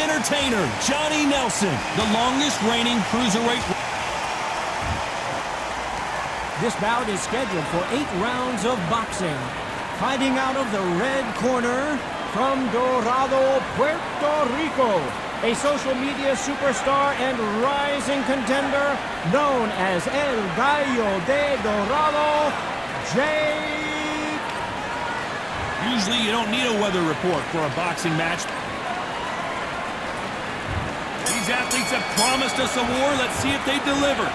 Entertainer, Johnny Nelson, the longest reigning cruiserweight. This bout is scheduled for 8 rounds of boxing. Fighting out of the red corner, from Dorado, Puerto Rico, a social media superstar and rising contender known as El Gallo de Dorado, Jake. Usually you don't need a weather report for a boxing match. These athletes have promised us a war. Let's see if they deliver.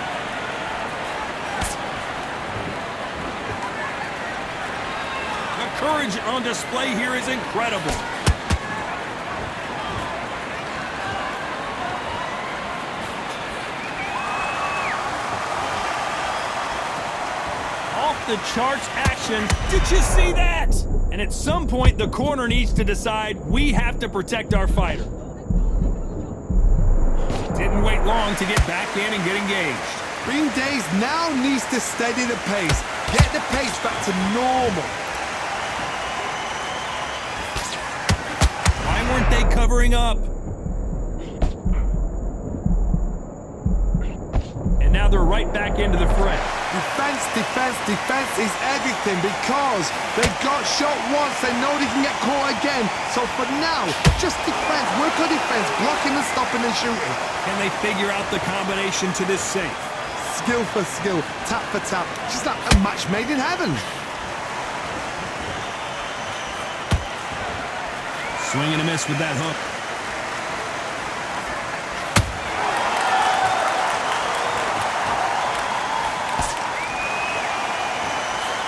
The courage on display here is incredible. Off the charts action. Did you see that? And at some point, the corner needs to decide we have to protect our fighter. Didn't wait long to get back in and get engaged. Green Days now needs to steady the pace. Get the pace back to normal. Why weren't they covering up? And now they're right back into the fray. Defense, defense, defense is everything because they got shot once. They know they can get caught again. So for now, just defense. Work on defense, blocking and stopping and shooting. Can they figure out the combination to this safe? Skill for skill, tap for tap. Just like a match made in heaven. Swing and a miss with that hook.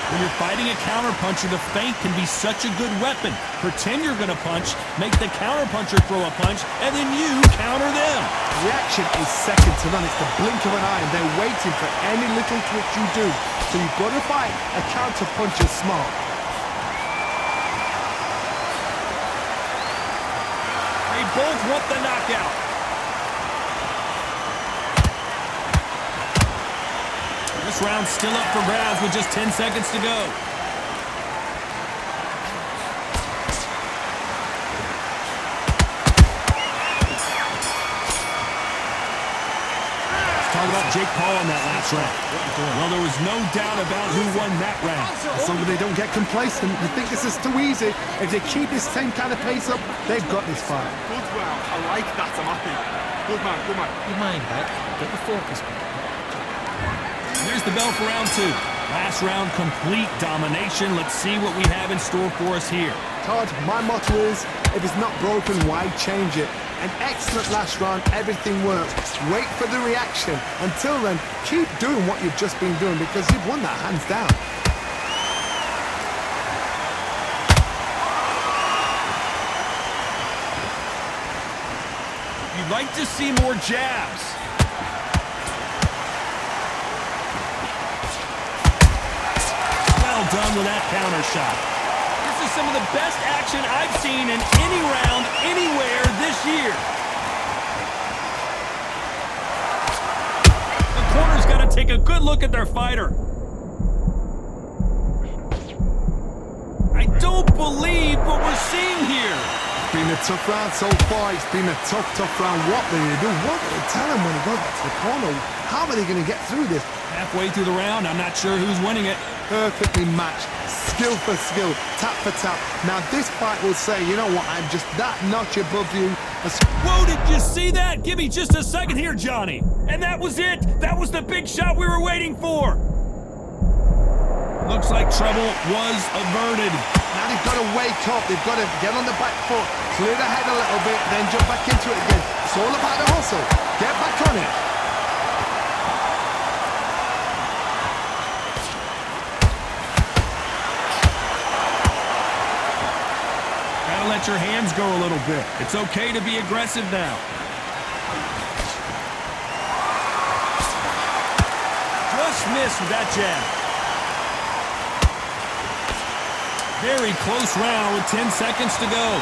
When you're fighting a counterpuncher, the feint can be such a good weapon. Pretend you're going to punch, make the counterpuncher throw a punch, and then you counter them. Reaction is second to none. It's the blink of an eye, and they're waiting for any little twitch you do. So you've got to fight a counterpuncher smart. They both want the knockout. This round's still up for grabs with just 10 seconds to go. Talk about Jake Paul in that last round. Well, there was no doubt about who won that round. As long as they don't get complacent, you think this is too easy. If they keep this same kind of pace up, they've got this fight. Good round. I like that, I'm happy. Good man, good man. Your mind back. Get the focus back. There's the bell for round 2. Last round, complete domination. Let's see what we have in store for us here. Todd, my motto is, if it's not broken, why change it? An excellent last round, everything works. Wait for the reaction. Until then, keep doing what you've just been doing because you've won that hands down. You'd like to see more jabs. Well done with that counter shot. This is some of the best action I've seen in any round, anywhere this year. The corner's got to take a good look at their fighter. I don't believe what we're seeing here. It's been a tough round so far. It's been a tough round. What do they do? What do they tell him when he goes back to the corner? How are they going to get through this? Halfway through the round, I'm not sure who's winning it. Perfectly matched. Skill for skill, tap for tap. Now this fight will say, you know what, I'm just that notch above you. Whoa, did you see that? Give me just a second here, Johnny. And that was it. That was the big shot we were waiting for. Looks like trouble was averted. Now they've got to wake up. They've got to get on the back foot, clear the head a little bit, then jump back into it again. It's all about the hustle. Get back on it. Let your hands go a little bit. It's okay to be aggressive now. Just missed with that jab. Very close round with 10 seconds to go.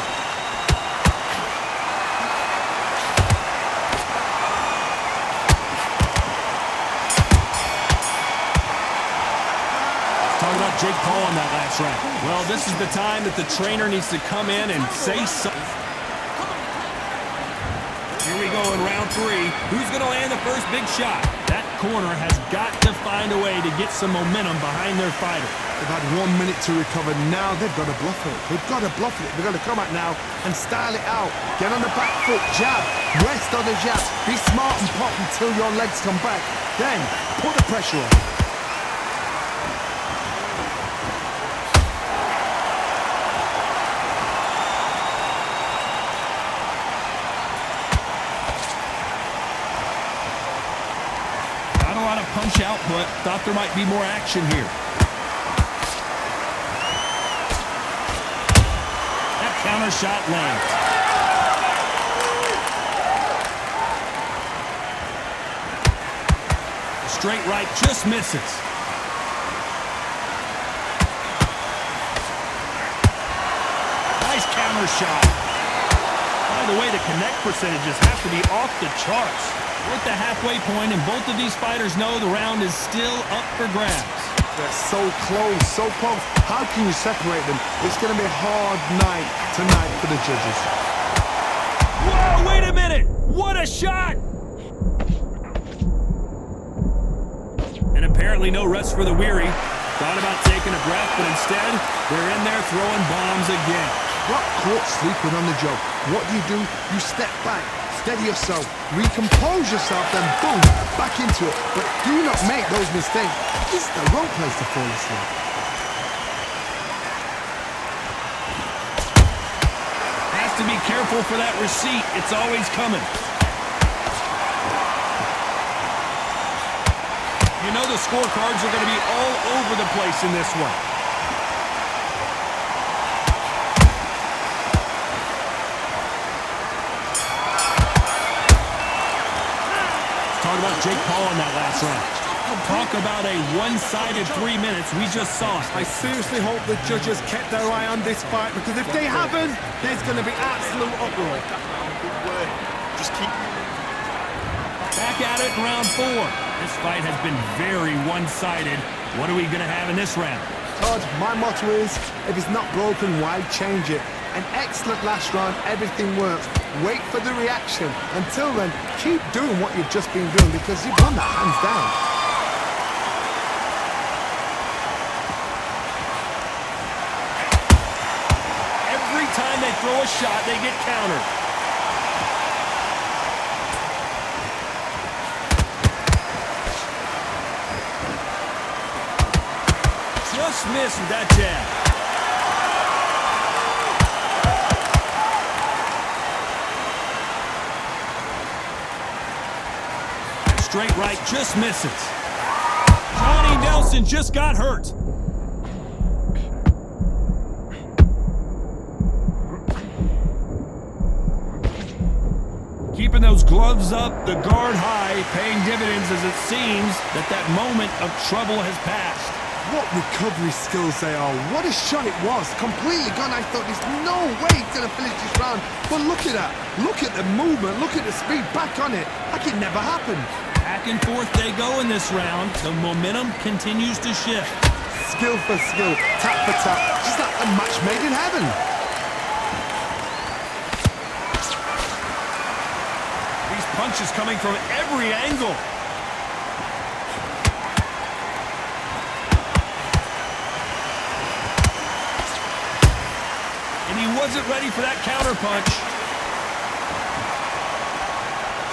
Talking about Jake Paul in that last round. Well, this is the time that the trainer needs to come in and say something. Here we go in round 3. Who's going to land the first big shot? That corner has got to find a way to get some momentum behind their fighter. They've had 1 minute to recover. Now they've got to bluff it. They've got to bluff it. They've got to come out now and style it out. Get on the back foot, jab, rest on the jab. Be smart and pop until your legs come back. Then put the pressure on. Not a lot of punch output. Thought there might be more action here. That counter shot lands. The straight right just misses. Nice counter shot. By the way, the connect percentages have to be off the charts. We're at the halfway point, and both of these fighters know the round is still up for grabs. They're so close, so close. How can you separate them? It's going to be a hard night tonight for the judges. Whoa, wait a minute! What a shot! And apparently no rest for the weary. Thought about taking a breath, but instead, they're in there throwing bombs again. Got caught sleeping on the joke. What do? You step back, steady yourself, recompose yourself, then boom, back into it. But do not make those mistakes. This is the wrong place to fall asleep. Has to be careful for that receipt. It's always coming. You know the scorecards are going to be all over the place in this one. Talk about Jake Paul in that last round. Talk about a one-sided 3 minutes. We just saw it. I seriously hope the judges kept their eye on this fight, because if they haven't, there's going to be absolute uproar. Just keep... Back at it in round 4. This fight has been very one-sided. What are we going to have in this round? Todd, my motto is, if it's not broken, why change it? An excellent last round, everything works. Wait for the reaction. Until then, keep doing what you've just been doing, because you've won that hands down. Every time they throw a shot, they get countered. Just missed with that jab. Straight right just misses. Johnny Nelson just got hurt. Keeping those gloves up, the guard high, paying dividends as it seems that moment of trouble has passed. What recovery skills they are. What a shot it was. Completely gone. I thought there's no way he's going to finish this round. But look at that. Look at the movement. Look at the speed. Back on it. Like it never happened. Back and forth they go in this round. The momentum continues to shift. Skill for skill. Tap for tap. Just like a match made in heaven. These punches coming from every angle. And he wasn't ready for that counter punch.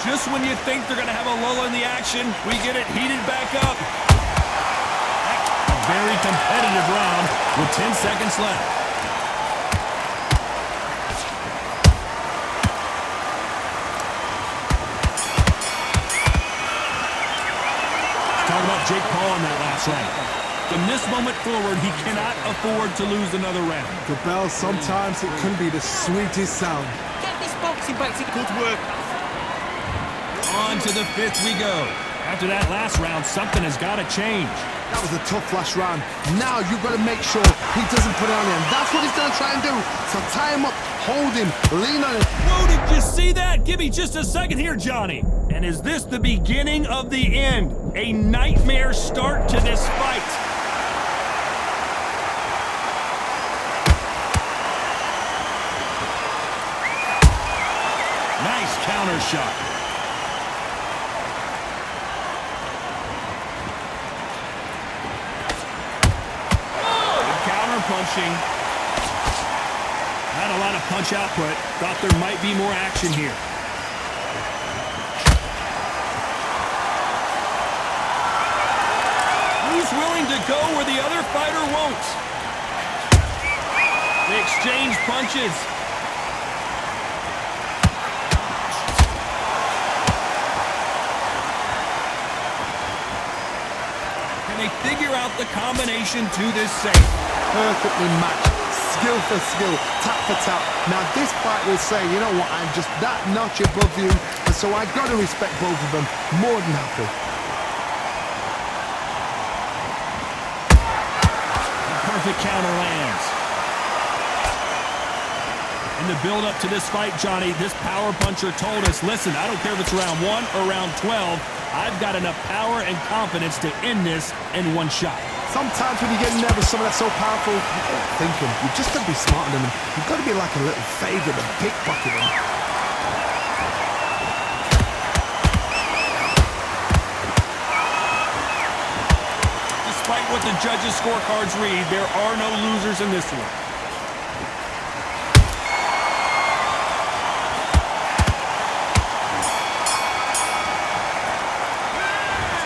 Just when you think they're going to have a lull in the action, we get it heated back up. A very competitive round with 10 seconds left. Talk about Jake Paul in that last round. From this moment forward, he cannot afford to lose another round. The bell, sometimes it can be the sweetest sound. Get this boxing back to Good work. On to the 5th we go. After that last round, something has got to change. That was a tough last round. Now you've got to make sure he doesn't put it on him. That's what he's going to try and do. So tie him up, hold him, lean on him. Whoa, did you see that? Give me just a second here, Johnny. And is this the beginning of the end? A nightmare start to this fight. Nice counter shot. Good counter punching. Not a lot of punch output. Thought there might be more action here. Who's willing to go where the other fighter won't? They exchange punches. Can they figure out the combination to this safe? Perfectly matched. Skill for skill, tap for tap. Now this fight will say, you know what, I'm just that notch above you, and so I got to respect both of them. More than happy. Perfect counter lands. In the build-up to this fight, Johnny, this power puncher told us, listen, I don't care if it's round 1 or round 12, I've got enough power and confidence to end this in one shot. Sometimes when you get nervous, someone that's so powerful, thinking, you've just got to be smarter than them. You've got to be like a little favourite and pickpocket them. Despite what the judges' scorecards read, there are no losers in this one.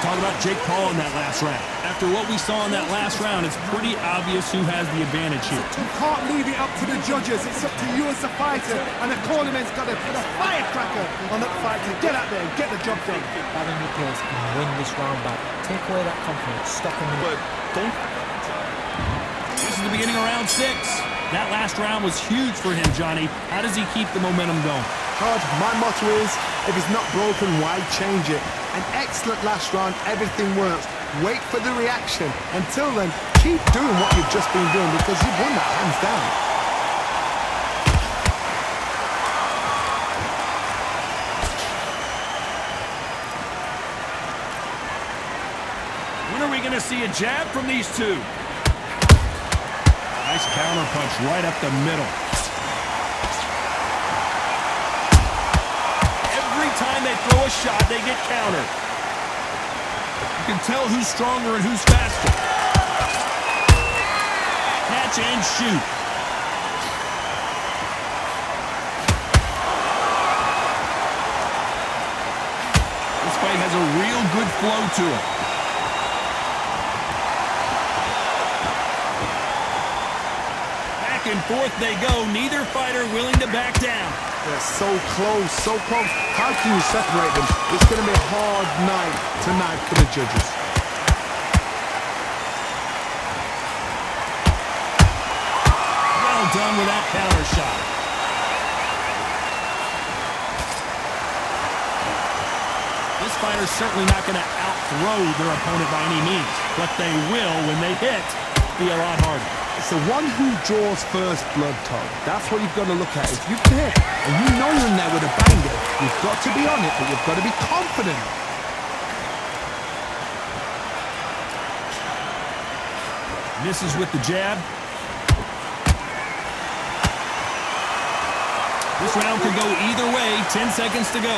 Talk about Jake Paul in that last round. After what we saw in that last round, it's pretty obvious who has the advantage here. You can't leave it up to the judges. It's up to you as the fighter, and the cornerman's got to put a firecracker on that fighter. Get out there and get the job done. Batting your pace and win this round back. Take away that confidence. Stop him. But don't. This is the beginning of round 6. That last round was huge for him, Johnny. How does he keep the momentum going? Todd, my motto is, if it's not broken, why change it? An excellent last round, everything works. Wait for the reaction. Until then, keep doing what you've just been doing because you've won that hands down. When are we going to see a jab from these two? Nice counter punch right up the middle. Every time they throw a shot, they get countered. You can tell who's stronger and who's faster. Catch and shoot. This fight has a real good flow to it. Back and forth they go. Neither fighter willing to back down. They're so close, so close. How can you separate them? It's going to be a hard night tonight for the judges. Well done with that counter shot. This fighter's certainly not going to out-throw their opponent by any means, but they will, when they hit, be a lot harder. It's the one who draws first blood, Todd. That's what you've got to look at. If you can hit, and you know you're in there with a banger, you've got to be on it, but you've got to be confident. Misses with the jab. This round could go either way. 10 seconds to go.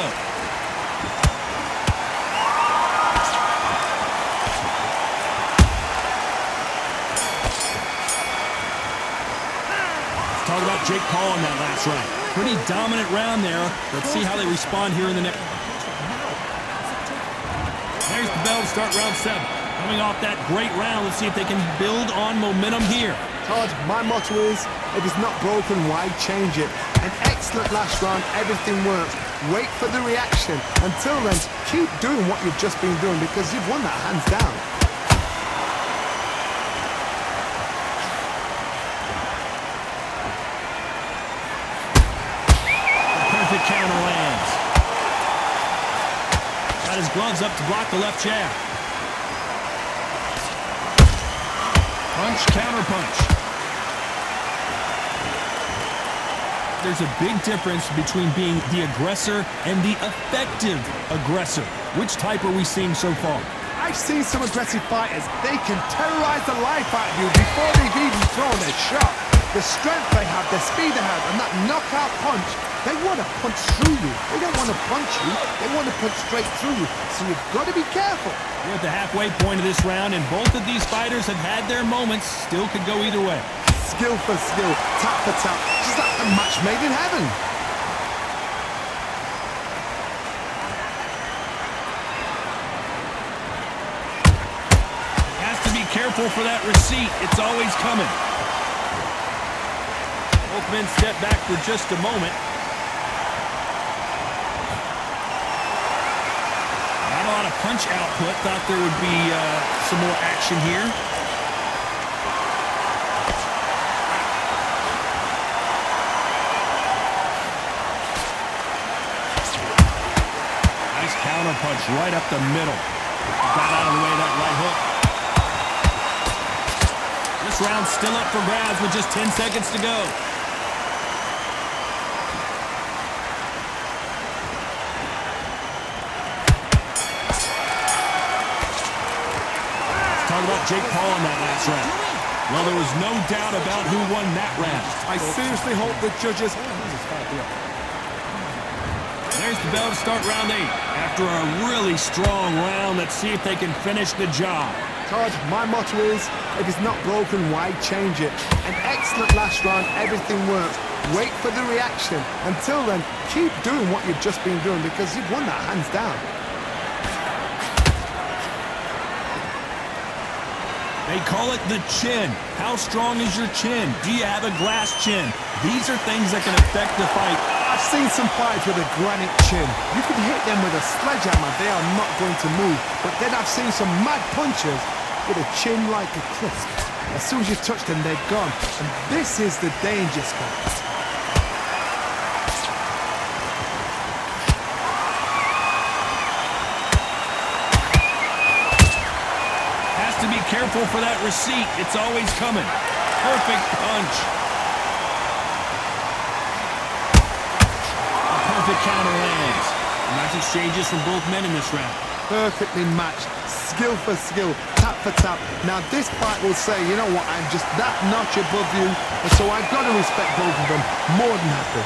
Talk about Jake Paul in that last round. Pretty dominant round there. Let's see how they respond here in the next. There's the bell to start round 7. Coming off that great round, let's see if they can build on momentum here. Todd, my motto is, if it's not broken, why change it? An excellent last round, everything works. Wait for the reaction. Until then, keep doing what you've just been doing because you've won that hands down. Perfect counter lands. Got his gloves up to block the left jab. Punch, counter punch. There's a big difference between being the aggressor and the effective aggressor. Which type are we seeing so far? I've seen some aggressive fighters. They can terrorize the life out of you before they've even thrown a shot. The strength they have, the speed they have, and that knockout punch They want to punch through you. They don't want to punch you. They want to punch straight through you. So you've got to be careful. We're at the halfway point of this round, and both of these fighters have had their moments. Still could go either way. Skill for skill, tap for tap, just like a match made in heaven. Has to be careful for that receipt. It's always coming. Both men step back for just a moment. Not a lot of punch output. Thought there would be some more action here. Nice counter punch right up the middle. Got out of the way of that right hook. This round's still up for grabs with just 10 seconds to go. Talk about Jake Paul in that last round. Well, there was no doubt about who won that round. I seriously hope the judges... There's the bell to start round 8. After a really strong round, let's see if they can finish the job. Todd, my motto is, if it's not broken, why change it? An excellent last round, everything works. Wait for the reaction. Until then, keep doing what you've just been doing because you've won that hands down. They call it the chin. How strong is your chin? Do you have a glass chin? These are things that can affect the fight. I've seen some fights with a granite chin. You can hit them with a sledgehammer, they are not going to move. But then I've seen some mad punchers with a chin like a crisp. As soon as you touch them, they're gone. And this is the danger spot. To be careful for that receipt. It's always coming. Perfect punch. A perfect counter lands. Nice exchanges from both men in this round. Perfectly matched. Skill for skill. Tap for tap. Now this fight will say, you know what, I'm just that notch above you. And so I've got to respect both of them. More than happy.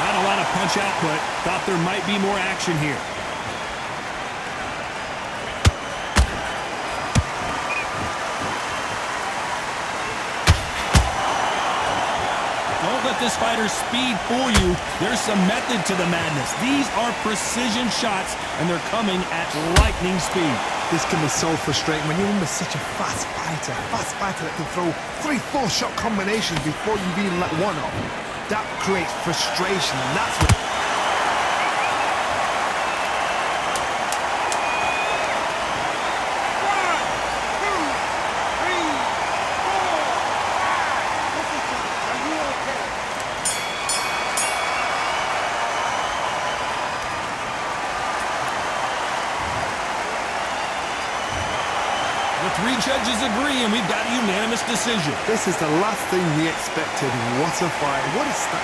Not a lot of punch output. Thought there might be more action here. Let this fighter's speed fool you. There's some method to the madness. These are precision shots, and they're coming at lightning speed. This can be so frustrating when you're under such a fast fighter that can throw 3-4 shot combinations before you've even let one off. That creates frustration, and that's what... The 3 judges agree, and we've got a unanimous decision. This is the last thing we expected. What a fight. What a start.